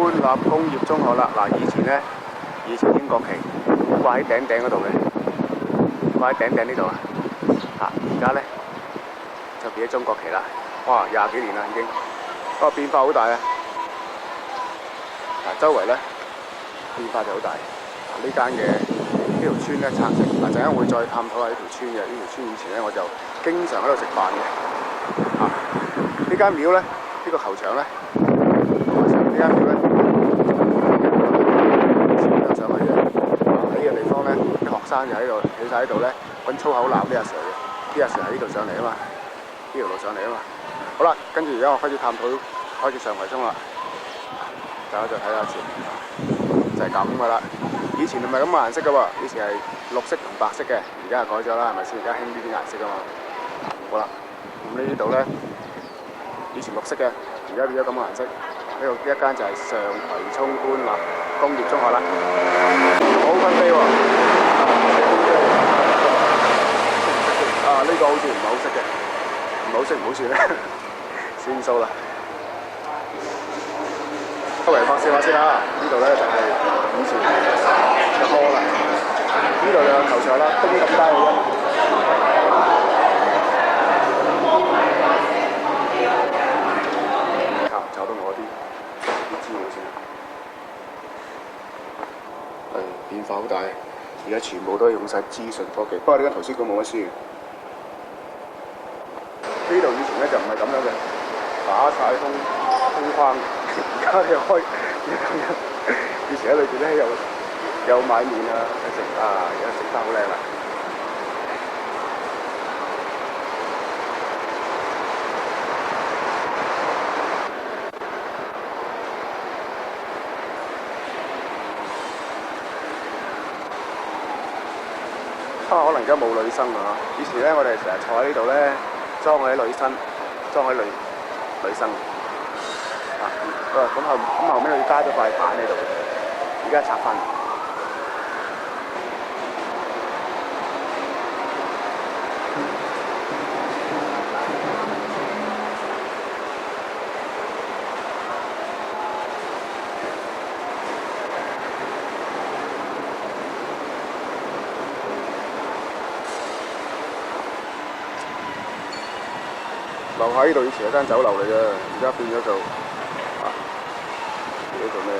官立工業中學啦。嗱，以前英國旗掛喺頂嗰度嘅，掛喺頂呢度啊。而家咧就變咗中國旗啦。哇，20幾年啦已經，不過變化好大啊！周圍咧變化就好大。呢間嘅呢條村咧拆成，陣間會再探討下呢條村嘅。呢條村以前咧我就經常喺度食飯嘅。呢間廟咧，呢個球場咧，呢間廟咧，上去嘅喺嘅地方咧，啲學生就喺度企晒喺度咧，揾粗口鬧啲阿 Sir 嘅。啲阿 Sir 喺呢度上嚟啊嘛，呢條路上嚟啊嘛。好啦，跟住而家我開始探討，開始上圍中啦。大家再睇下前面，就係咁噶啦。以前唔係咁嘅顏色噶喎，以前係綠色同白色嘅，而家係改咗啦，係咪先？而家興呢啲顏色噶嘛。好啦，咁呢度咧，以前綠色嘅，而家變咗咁嘅顏色。呢度一間就係上葵涌官立工業中學啦，好分飛喎。呢個好似唔係好識嘅，唔好識唔好算啦，算數啦。周圍發泄下先啦，呢度咧就係以前嘅科啦，呢度就有球場啦，東錦街嘅啫。找到我啲資料先。變化好大，而家全部都係用晒資訊科技。不過呢間圖書館冇乜書。呢度以前咧就唔係咁樣嘅，打晒空框。而家你開咁樣，以前喺裏邊咧有買麵啊，食而家食得好靚啦。可能而家冇女生啊！以前咧，我哋成日坐喺呢度咧，裝嗰啲女生，裝嗰啲女生。咁後尾佢加咗塊板喺度，而家拆翻。樓下呢度以前係間酒樓嚟嘅，而家變咗做做咩？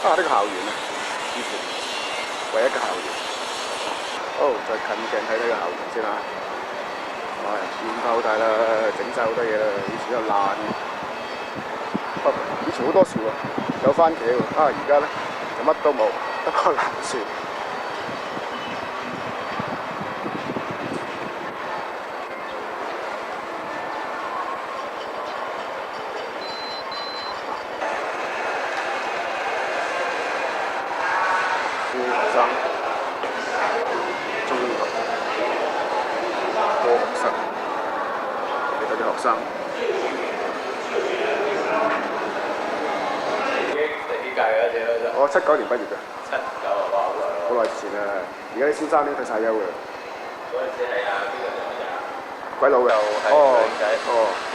呢個校園啊，以前唯一嘅校園。再近鏡睇睇個校園先啦。變化好大啦，整晒好多嘢啦。以前又爛嘅，以前好多樹喎，有番茄喎。而家咧就乜都冇，得個爛樹。學生已經第幾屆㗎？隻我79年畢業嘅。79啊！哇，好耐之前啦。而家啲先生咧退晒休嘅。嗰陣時係邊個做嘅？鬼佬嘅。女仔。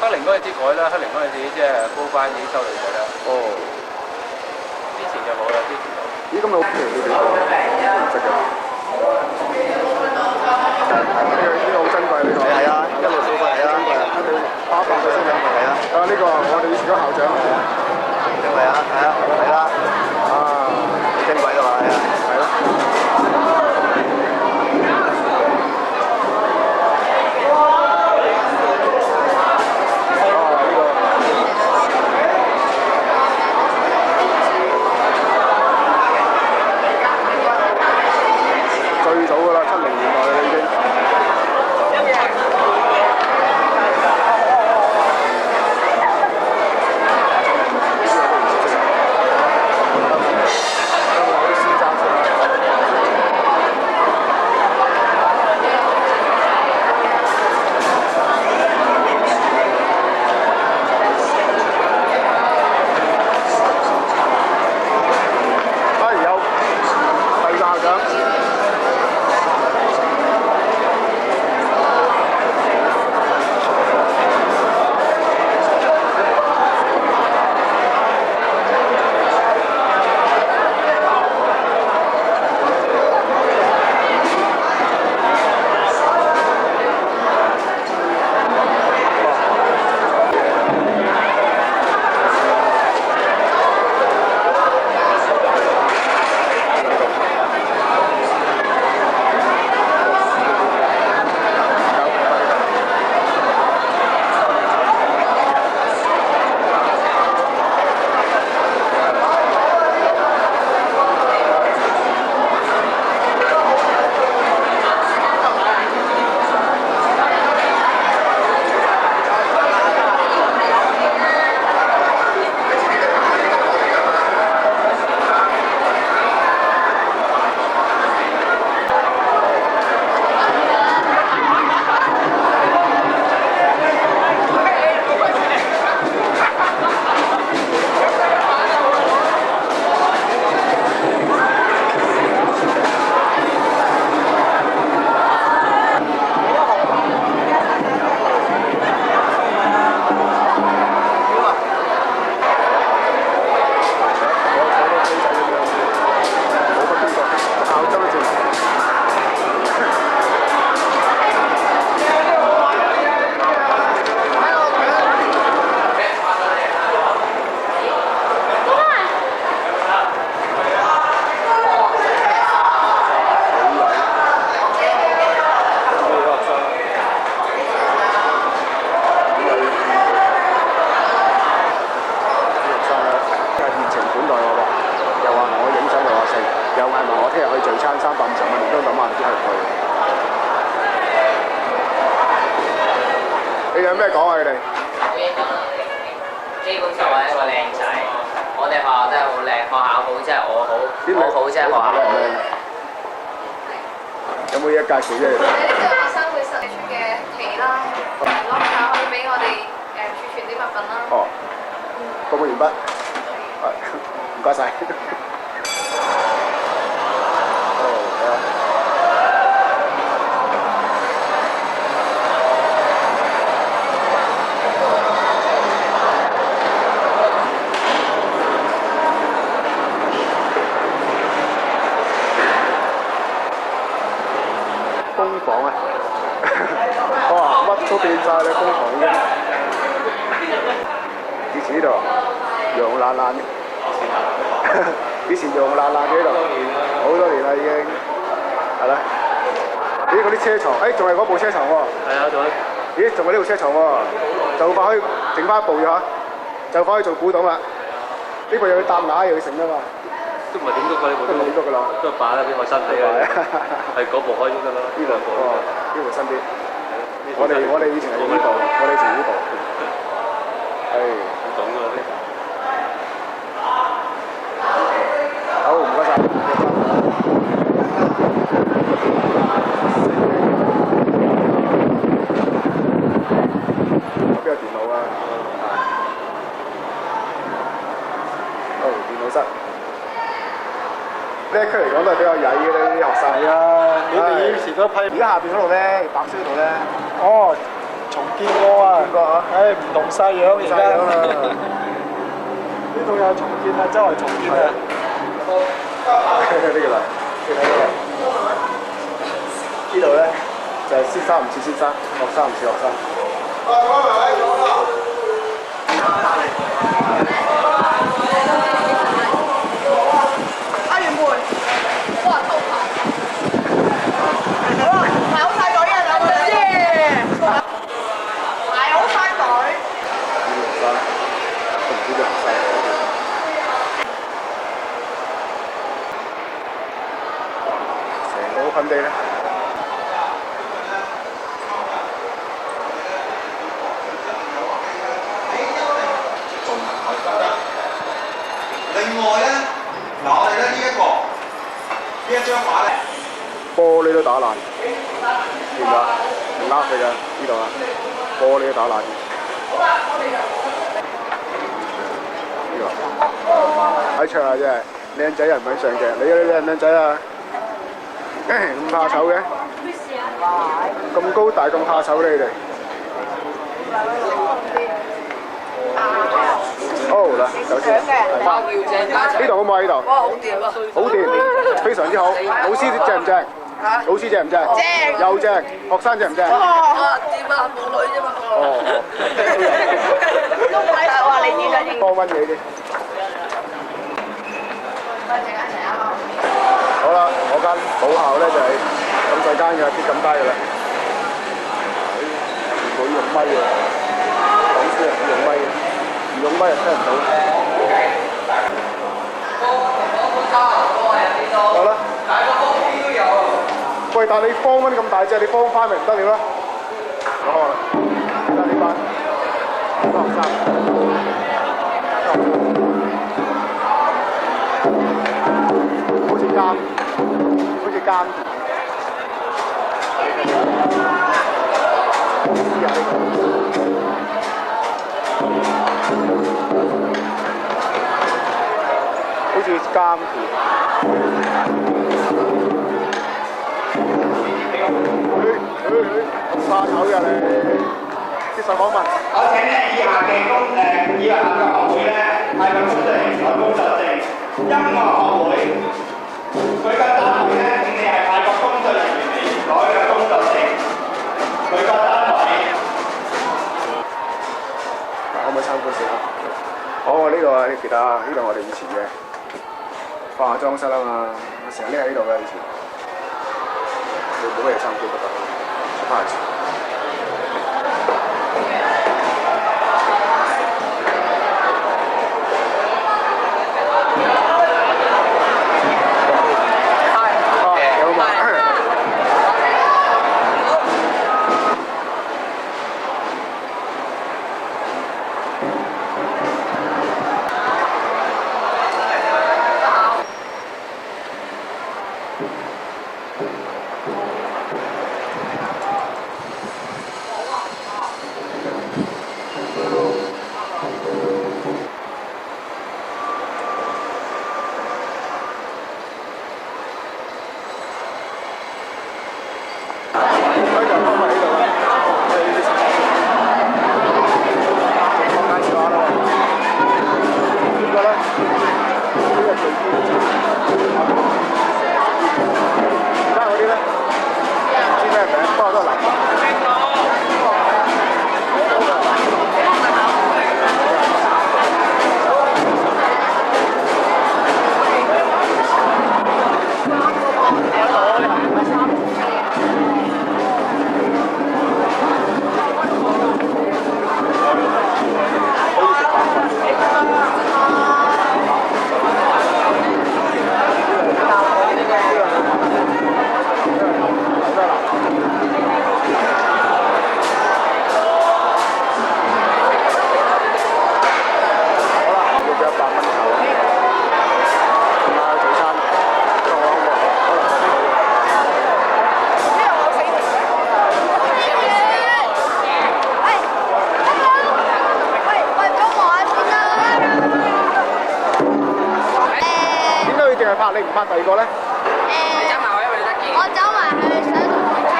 黑零嗰陣時改啦，黑零嗰陣時即係高班已經收女仔啦。之前就冇啦，之前冇。咦，咁你好平呢邊？唔識嘅。呢個好珍貴呢個。係啊，一路數過嚟啊，花白嘅先生係啊。呢個我哋以前嘅校長係啊。係啊，係啦。珍貴㗎嘛，係啊。係咯。最早㗎啦，70年代啦已經。餐350蚊，連都諗下都係貴。你有咩講啊？佢哋？基本上係一個靚仔，我哋學校真係好靚，學校好即係我好，我好即係學校好。有冇嘢介紹啫？我哋呢度學生會實出嘅旗啦，攞下可以俾我哋儲存啲物品啦。哦，報告完畢。係，唔該晒。工房啊！哇，乜都變晒啦，工房已經。以前呢度洋爛爛嘅，以前洋爛爛嘅呢度，好多年啦已經，係啦。咦，嗰啲車床，仲係嗰部車床喎。係啊，仲有。咦，仲係呢部車床喎，就快可以整翻一部咗嚇，就快可以做古董啦。呢部又要搭瓦又要成啊嘛。都唔係點篤㗎呢部，都唔係點篤㗎啦，都係擺喺邊個身體啊？係嗰部開咗得啦。呢兩部哦，呢部身邊。我哋以前係用呢部，我哋以前呢部。係。好懂㗎呢。好，唔該晒。邊有電腦啊？哦，電腦室。呢一區嚟講都係比較曳嘅呢啲學生。係啊，你哋以前嗰批，而家下邊嗰度咧，白書嗰度咧，哦，重建過啊，見過啊？唉，唔同晒樣而家。晒樣啦。呢度有重建啊，周圍重建啊。呢個啦，你睇到啦。呢度咧就係先生唔似先生，學生唔似學生。阿元梅，哇，偷拍！好啊，排好晒隊啊，兩隊先，排好晒隊。學生，都唔知啲學生。成個 open day 咧。另外咧，嗱我哋咧呢一張畫咧，玻璃都打爛，見唔見啊？唔呃佢㗎，呢度啊，玻璃都打爛。呢個喺場啊，真係靚仔又唔肯上鏡，你靚唔靚仔啊？咁怕醜嘅，咁高大咁怕醜你哋。好啦，首先呢度好唔好喺呢度？哇，好掂啊！好掂，非常之好。老師正唔正？老師正唔正？正。又正。學生正唔正？哇，掂啊，冇女啫嘛。哦。都唔係話你點解應？幫溫你啲。好啦，我間母校咧就係咁細間嘅，啲咁低嘅啦。全部要用咪嘅，講書係要用咪嘅，唔用咪就聽唔到。好啦。喂，但係你方溫咁大隻，你方翻咪唔得了啦。好啦，睇下呢班學生。好似監田。試下呢個。好似監田。咁怕醜嘅你，接受訪問。我請咧以下嘅學會咧係個工作證，音樂學會佢個單位咧，你係派個工作人員嚟攞嘅工作證，佢個單位。可唔可以參觀先啊？哦，呢個你記得啊？呢度我哋以前嘅化妝室啊嘛，我成日匿喺呢度嘅以前。你冇咩參觀得㗎？出翻嚟先。去拍，你唔拍第二個咧？我走埋去想同佢傾。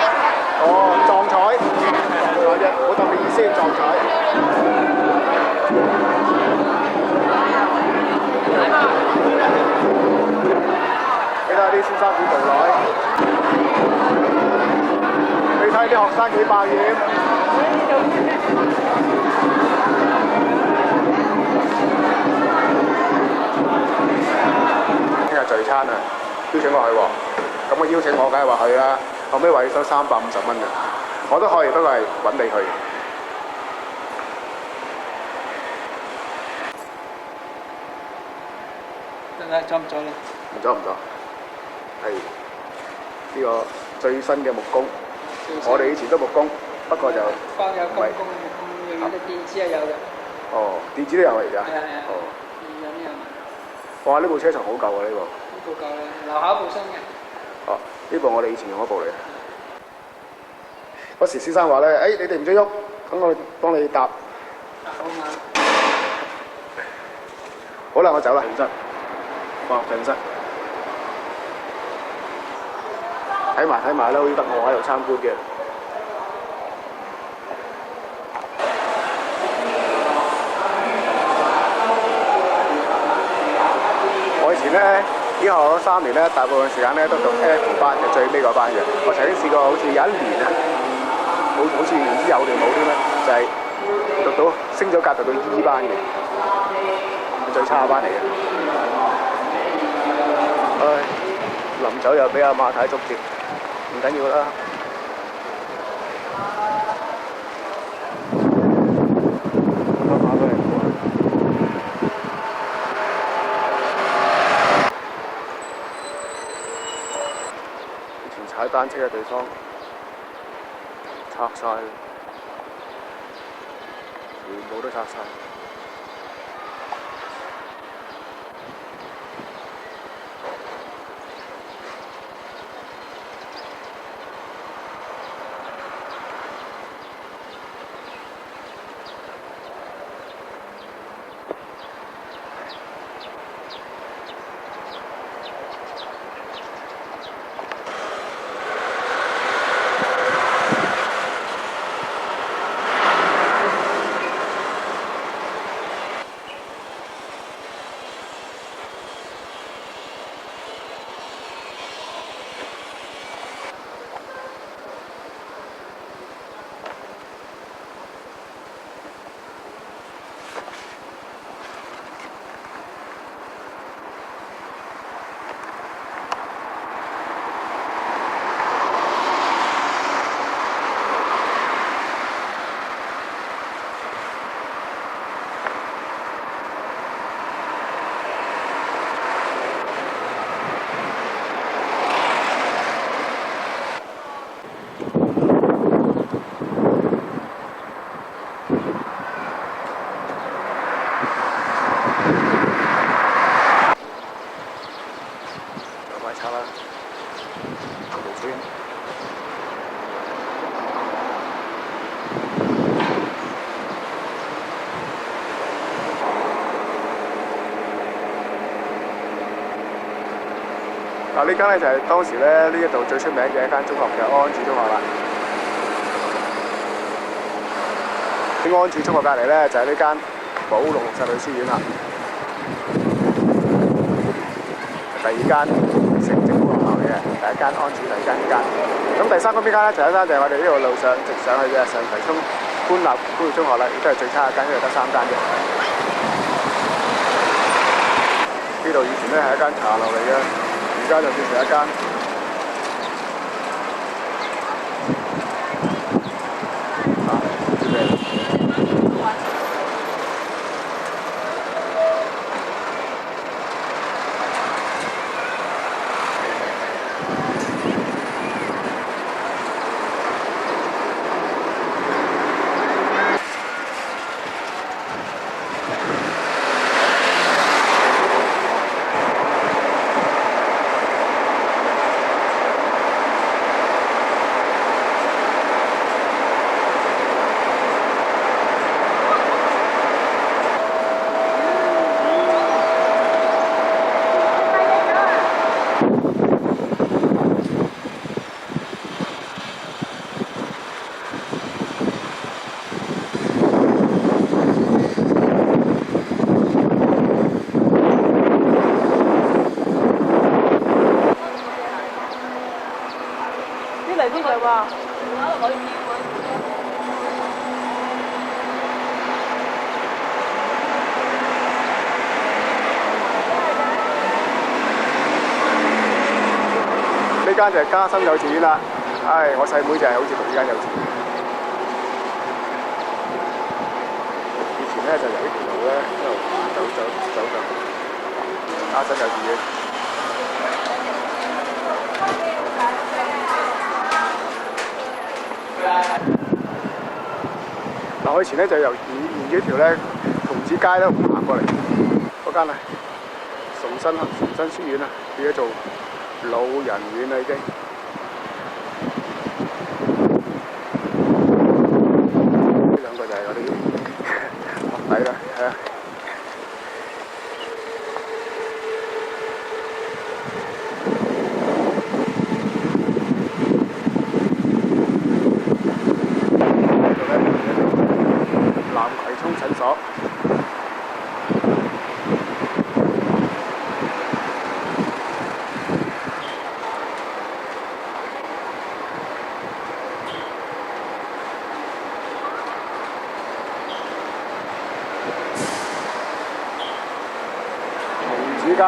哦，撞彩，撞彩啫，冇特別意思，撞彩。你睇下啲先生幾無奈，你睇啲學生幾百厭。聽日聚餐啊，邀請我去喎。咁佢邀請我，梗係話去啦。後尾話要收350蚊嘅，我都可以，不過係揾你去。得啦，走唔走啦？唔阻唔阻，係呢個最新嘅木工。我哋以前都木工，不過就光有金工，永遠都電子係有嘅。哦，電子都有啊而家。係啊係啊。哦。有呢樣。哇！呢部車床好舊啊呢部。呢部舊啦，樓下一部新嘅。哦，呢部我哋以前用嗰部嚟。嗰時先生話咧，誒你哋唔使喐，等我幫你搭。好嘛。好啦，我走啦。陣室。哇！陣室。睇埋啦，好似得我喺度參觀嘅。我以前咧，醫學咗3年咧，大部分時間咧都讀 F 班嘅，最尾嗰班嘅。我曾經試過好似有一年啊，好似唔知有定冇添咧，就係、讀到升咗格讀到 E 班嘅，最差班嚟嘅。唉，臨走又俾阿馬太捉住，唔緊要啦。踩單車嘅地方拆晒，全部都拆晒。嗱，呢間咧就係當時咧呢一度最出名嘅一間中學嘅安柱中學啦。喺安柱中學隔離咧就係呢間寶龍實女書院啦。第二間成政府學校嚟嘅，第一間安柱，第二間呢間。咁第三間邊間咧就係一間就係我哋呢條路上直上去嘅上葵涌官立工業中學啦，亦都係最差嘅間，因為得3間啫。呢度以前咧係一間茶樓嚟嘅。而家就變成一間間就係嘉生幼稚園啦。唉，我細妹就係好似讀呢間幼稚園。以前咧就由呢條路咧一路走上嘉生幼稚園。嗱，我以前咧就由沿呢條咧童子街咧行過嚟嗰間啊，崇新書院啊，變咗做老人院啦已經。呢兩個就係我哋學弟啦，係啊。南葵涌診所。蒙子街，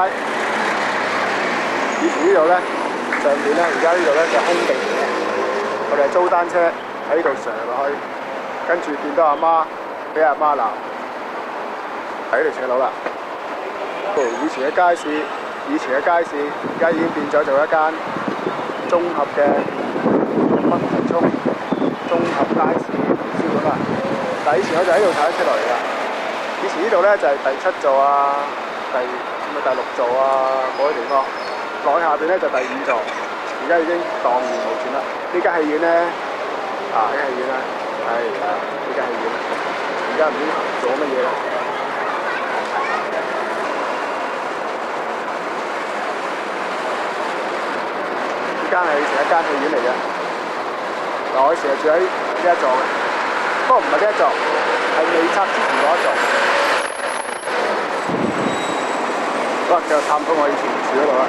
以前呢度咧上邊咧，而家呢度咧就空地嚟嘅，我哋係租單車喺度上落去，跟住見到阿媽俾阿媽鬧，喺度扯佬啦。以前嘅街市，而家已經變咗做一間綜合嘅北葵涌綜合街市圖書館啦。但係以前我就喺度踩車落嚟㗎。以前呢度咧就係第7座啊，第6座啊嗰啲地方，落去下邊咧就第5座，而家已經蕩然無存啦。呢間戲院咧，呢間戲院啦，係呢間戲院，而家唔知做乜嘢啦。呢間係以前一間戲院嚟嘅，嗱我以前係住喺呢一座嘅，不過唔係呢一座，係未拆之前嗰一座。好啦，繼續探討我以前住嗰度啦。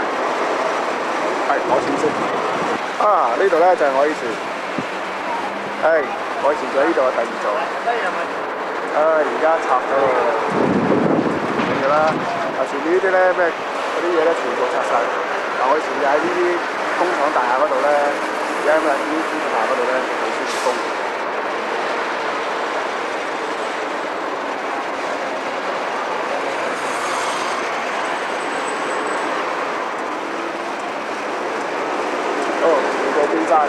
係攞錢先。呢度咧就係我以前，我以前住喺呢度嘅第2座。而家拆咗咯，明㗎啦。前面呢啲咧咩嗰啲嘢咧全部拆晒。嗱，我以前就喺呢啲工廠大廈嗰度咧，而家咁啊呢啲工廠大廈嗰度咧做宣傳工。邊站？